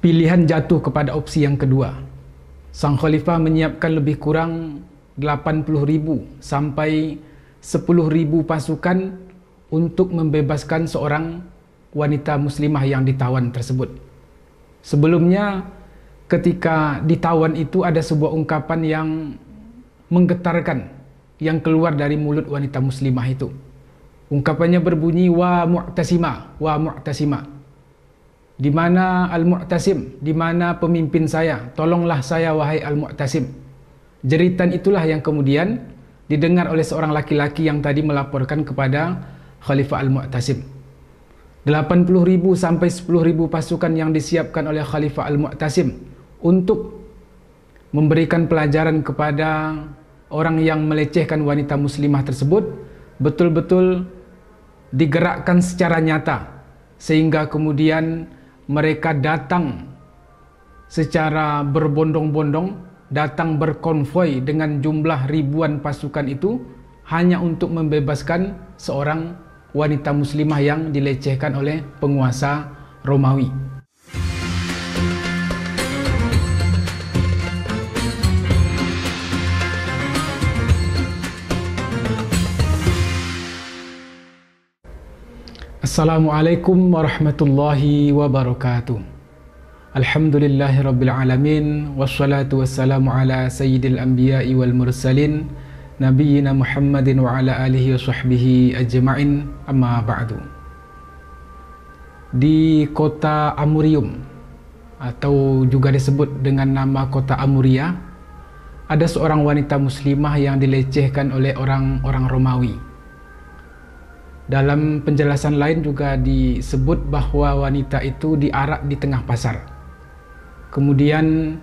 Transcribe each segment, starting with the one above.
Pilihan jatuh kepada opsi yang kedua. Sang Khalifah menyiapkan lebih kurang 80.000 sampai 10.000 pasukan untuk membebaskan seorang wanita muslimah yang ditawan tersebut. Sebelumnya, ketika ditawan itu ada sebuah ungkapan yang menggetarkan yang keluar dari mulut wanita muslimah itu. Ungkapannya berbunyi, wa mu'tasimah, wa mu'tasimah. Di mana al-mu'tasim, di mana pemimpin saya, tolonglah saya wahai al-mu'tasim. Jeritan itulah yang kemudian didengar oleh seorang laki-laki yang tadi melaporkan kepada Khalifah al-Mu'tasim. 80.000 sampai 10.000 pasukan yang disiapkan oleh Khalifah al-Mu'tasim untuk memberikan pelajaran kepada orang yang melecehkan wanita muslimah tersebut betul-betul digerakkan secara nyata, sehingga kemudian mereka datang secara berbondong-bondong, datang berkonvoi dengan jumlah ribuan pasukan itu hanya untuk membebaskan seorang wanita muslimah yang dilecehkan oleh penguasa Romawi. Assalamualaikum warahmatullahi wabarakatuh. Alhamdulillahi rabbil alamin, wassalatu wassalamu ala sayyidil anbiya'i wal mursalin, nabiyyina Muhammadin wa ala alihi wa sahbihi ajma'in, amma ba'du. Di kota Amurium, atau juga disebut dengan nama kota Amuria, ada seorang wanita muslimah yang dilecehkan oleh orang-orang Romawi. Dalam penjelasan lain juga disebut bahwa wanita itu diarak di tengah pasar. Kemudian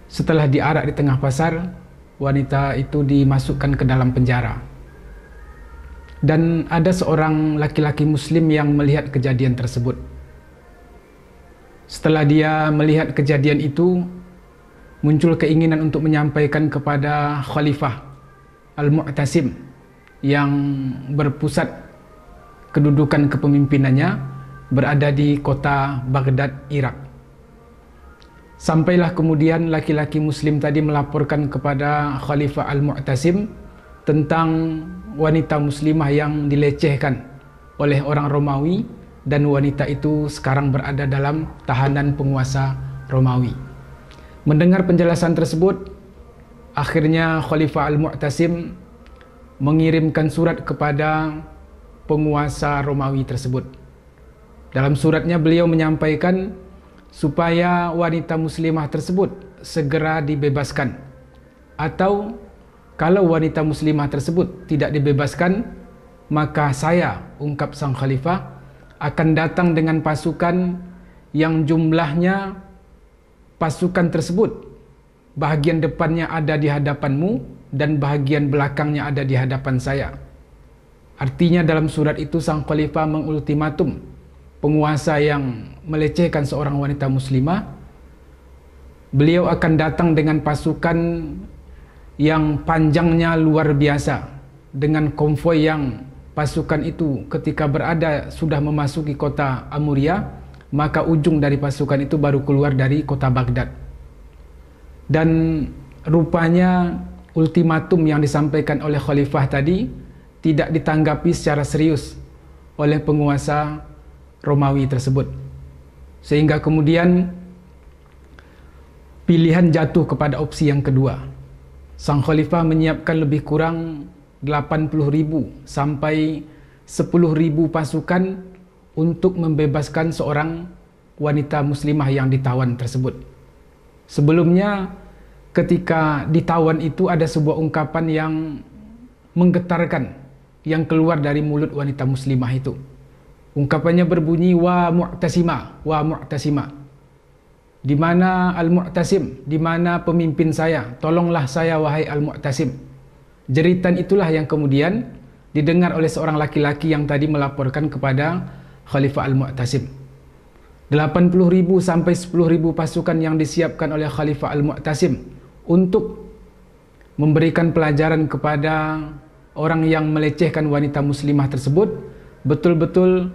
setelah diarak di tengah pasar, wanita itu dimasukkan ke dalam penjara. Dan ada seorang laki-laki muslim yang melihat kejadian tersebut. Setelah dia melihat kejadian itu, muncul keinginan untuk menyampaikan kepada Khalifah al-Mu'tasim yang berpusat kedudukan kepemimpinannya berada di kota Baghdad, Irak. Sampailah kemudian laki-laki muslim tadi melaporkan kepada Khalifah al-Mu'tasim tentang wanita muslimah yang dilecehkan oleh orang Romawi, dan wanita itu sekarang berada dalam tahanan penguasa Romawi. Mendengar penjelasan tersebut, akhirnya Khalifah al-Mu'tasim mengirimkan surat kepada penguasa Romawi tersebut. Dalam suratnya beliau menyampaikan supaya wanita muslimah tersebut segera dibebaskan, atau kalau wanita muslimah tersebut tidak dibebaskan, maka saya, ungkap sang khalifah, akan datang dengan pasukan yang jumlahnya pasukan tersebut bahagian depannya ada di hadapanmu dan bahagian belakangnya ada di hadapan saya. Artinya dalam surat itu sang khalifah mengultimatum penguasa yang melecehkan seorang wanita muslimah, beliau akan datang dengan pasukan yang panjangnya luar biasa, dengan konvoi yang pasukan itu ketika berada sudah memasuki kota Amuria, maka ujung dari pasukan itu baru keluar dari kota Baghdad. Dan rupanya ultimatum yang disampaikan oleh khalifah tadi tidak ditanggapi secara serius oleh penguasa Romawi tersebut, sehingga kemudian pilihan jatuh kepada opsi yang kedua. Sang khalifah menyiapkan lebih kurang 80.000 sampai 10.000 pasukan untuk membebaskan seorang wanita muslimah yang ditawan tersebut. Sebelumnya, ketika ditawan itu ada sebuah ungkapan yang menggetarkan yang keluar dari mulut wanita muslimah itu. Ungkapannya berbunyi, wa mu'tasimah, wa mu'tasimah. Di mana al-mu'tasim, di mana pemimpin saya, tolonglah saya wahai al-mu'tasim. Jeritan itulah yang kemudian didengar oleh seorang laki-laki yang tadi melaporkan kepada Khalifah al-Mu'tasim. 80.000 sampai 10.000 pasukan yang disiapkan oleh Khalifah al-Mu'tasim untuk memberikan pelajaran kepada orang yang melecehkan wanita muslimah tersebut betul-betul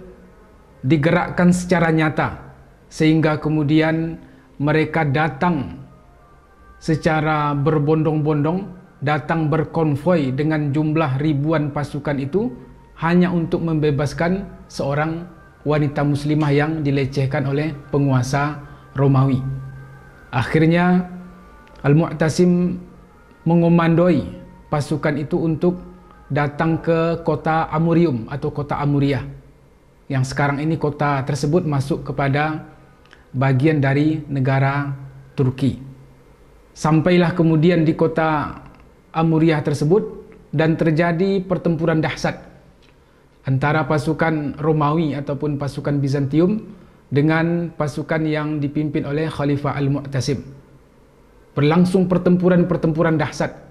digerakkan secara nyata, sehingga kemudian mereka datang secara berbondong-bondong, datang berkonvoi dengan jumlah ribuan pasukan itu hanya untuk membebaskan seorang wanita muslimah yang dilecehkan oleh penguasa Romawi. Akhirnya Al-Mu'tasim mengomandoi pasukan itu untuk datang ke kota Amurium atau kota Amuriah, yang sekarang ini kota tersebut masuk kepada bagian dari negara Turki. Sampailah kemudian di kota Amuriah tersebut dan terjadi pertempuran dahsyat antara pasukan Romawi ataupun pasukan Bizantium dengan pasukan yang dipimpin oleh Khalifah Al-Mu'tasim. Berlangsung pertempuran dahsyat.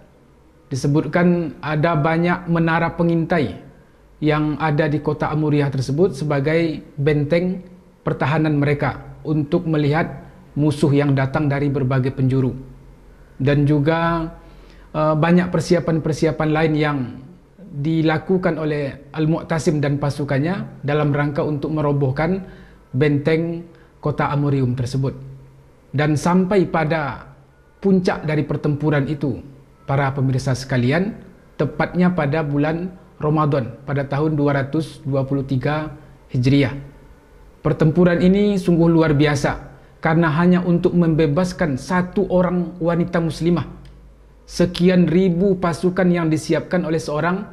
Disebutkan ada banyak menara pengintai yang ada di kota Amuriah tersebut sebagai benteng pertahanan mereka untuk melihat musuh yang datang dari berbagai penjuru. Dan juga banyak persiapan-persiapan lain yang dilakukan oleh Al-Mu'tasim dan pasukannya dalam rangka untuk merobohkan benteng kota Amurium tersebut. Dan sampai pada puncak dari pertempuran itu, para pemirsa sekalian, tepatnya pada bulan Ramadan pada tahun 223 Hijriah. Pertempuran ini sungguh luar biasa karena hanya untuk membebaskan satu orang wanita muslimah. Sekian ribu pasukan yang disiapkan oleh seorang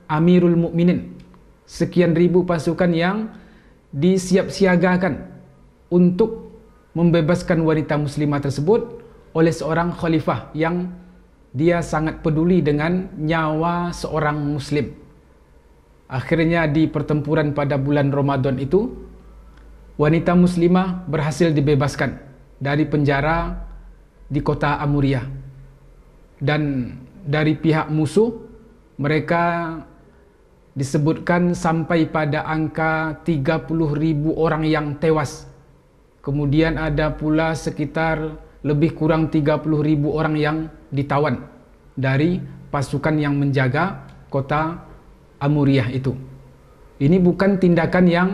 Amirul Mukminin. Sekian ribu pasukan yang disiap-siagakan untuk membebaskan wanita muslimah tersebut oleh seorang khalifah yang dia sangat peduli dengan nyawa seorang muslim. Akhirnya di pertempuran pada bulan Ramadan itu, wanita muslimah berhasil dibebaskan dari penjara di kota Amuriah. Dan dari pihak musuh, mereka disebutkan sampai pada angka 30.000 orang yang tewas. Kemudian ada pula sekitar lebih kurang 30.000 orang yang ditawan dari pasukan yang menjaga kota Amuriah itu. Ini bukan tindakan yang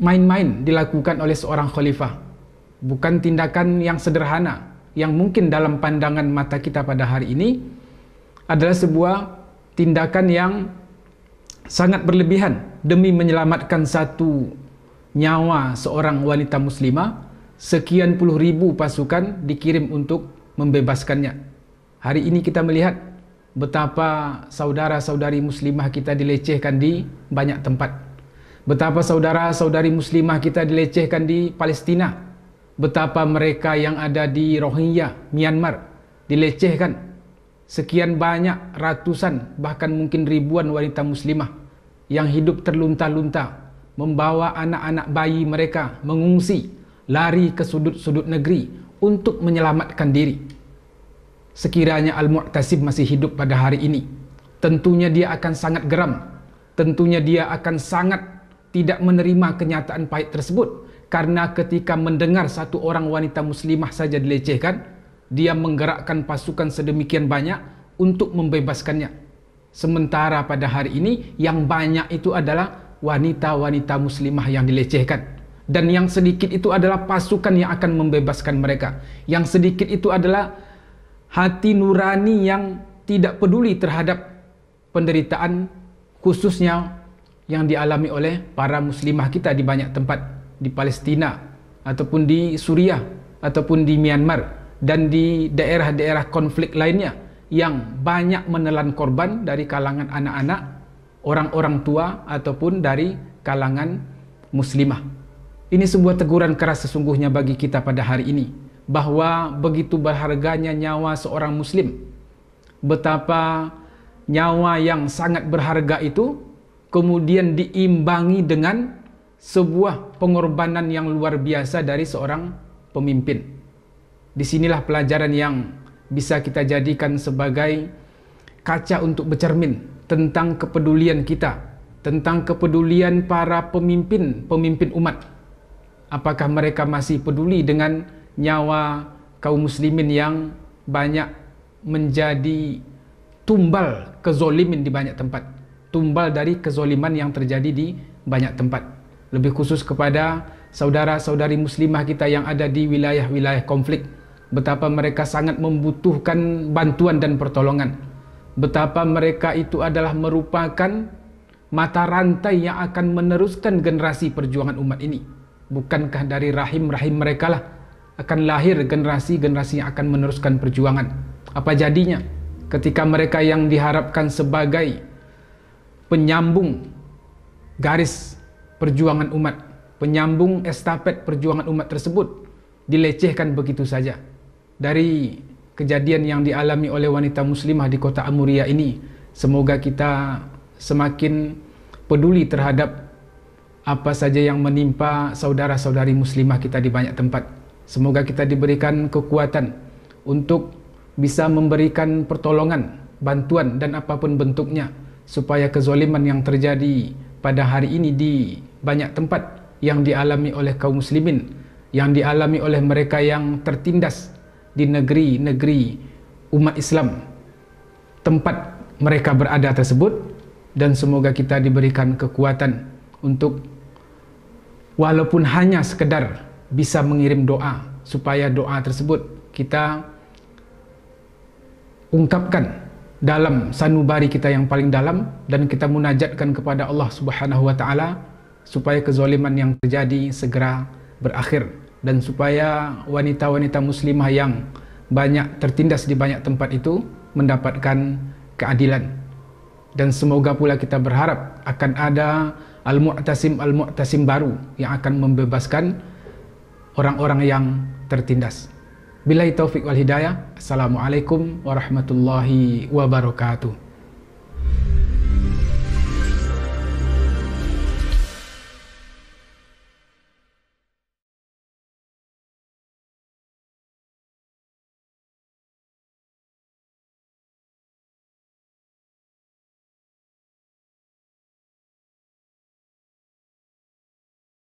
main-main dilakukan oleh seorang khalifah. Bukan tindakan yang sederhana, yang mungkin dalam pandangan mata kita pada hari ini adalah sebuah tindakan yang sangat berlebihan demi menyelamatkan satu nyawa seorang wanita muslimah. Sekian puluh ribu pasukan dikirim untuk membebaskannya. Hari ini kita melihat betapa saudara-saudari muslimah kita dilecehkan di banyak tempat. Betapa saudara-saudari muslimah kita dilecehkan di Palestina. Betapa mereka yang ada di Rohingya, Myanmar, dilecehkan. Sekian banyak ratusan, bahkan mungkin ribuan wanita muslimah yang hidup terlunta-lunta, membawa anak-anak bayi mereka mengungsi, lari ke sudut-sudut negeri untuk menyelamatkan diri. Sekiranya Al-Mu'tasim masih hidup pada hari ini, tentunya dia akan sangat geram. Tentunya dia akan sangat tidak menerima kenyataan pahit tersebut. Karena ketika mendengar satu orang wanita muslimah saja dilecehkan, dia menggerakkan pasukan sedemikian banyak untuk membebaskannya. Sementara pada hari ini yang banyak itu adalah wanita-wanita muslimah yang dilecehkan. Dan yang sedikit itu adalah pasukan yang akan membebaskan mereka. Yang sedikit itu adalah hati nurani yang tidak peduli terhadap penderitaan khususnya yang dialami oleh para muslimah kita di banyak tempat. Di Palestina, ataupun di Suriah, ataupun di Myanmar, dan di daerah-daerah konflik lainnya yang banyak menelan korban dari kalangan anak-anak, orang-orang tua, ataupun dari kalangan muslimah. Ini sebuah teguran keras sesungguhnya bagi kita pada hari ini, bahwa begitu berharganya nyawa seorang muslim. Betapa nyawa yang sangat berharga itu kemudian diimbangi dengan sebuah pengorbanan yang luar biasa dari seorang pemimpin. Disinilah pelajaran yang bisa kita jadikan sebagai kaca untuk bercermin tentang kepedulian kita, tentang kepedulian para pemimpin umat. Apakah mereka masih peduli dengan nyawa kaum muslimin yang banyak menjadi tumbal kezolimin di banyak tempat, tumbal dari kezoliman yang terjadi di banyak tempat. Lebih khusus kepada saudara-saudari muslimah kita yang ada di wilayah-wilayah konflik, betapa mereka sangat membutuhkan bantuan dan pertolongan, betapa mereka itu adalah merupakan mata rantai yang akan meneruskan generasi perjuangan umat ini. Bukankah dari rahim-rahim mereka lah akan lahir generasi-generasi yang akan meneruskan perjuangan? Apa jadinya ketika mereka yang diharapkan sebagai penyambung garis perjuangan umat, penyambung estafet perjuangan umat tersebut dilecehkan begitu saja? Dari kejadian yang dialami oleh wanita muslimah di kota Amuria ini, semoga kita semakin peduli terhadap apa saja yang menimpa saudara-saudari muslimah kita di banyak tempat. Semoga kita diberikan kekuatan untuk bisa memberikan pertolongan, bantuan dan apapun bentuknya, supaya kezaliman yang terjadi pada hari ini di banyak tempat yang dialami oleh kaum muslimin, yang dialami oleh mereka yang tertindas di negeri-negeri umat Islam tempat mereka berada tersebut. Dan semoga kita diberikan kekuatan untuk walaupun hanya sekedar bisa mengirim doa, supaya doa tersebut kita ungkapkan dalam sanubari kita yang paling dalam, dan kita munajatkan kepada Allah Subhanahu wa taala supaya kezaliman yang terjadi segera berakhir, dan supaya wanita-wanita muslimah yang banyak tertindas di banyak tempat itu mendapatkan keadilan. Dan semoga pula kita berharap akan ada Al-Mu'tasim baru yang akan membebaskan orang-orang yang tertindas. Billahi taufiq wal hidayah. Assalamualaikum warahmatullahi wabarakatuh.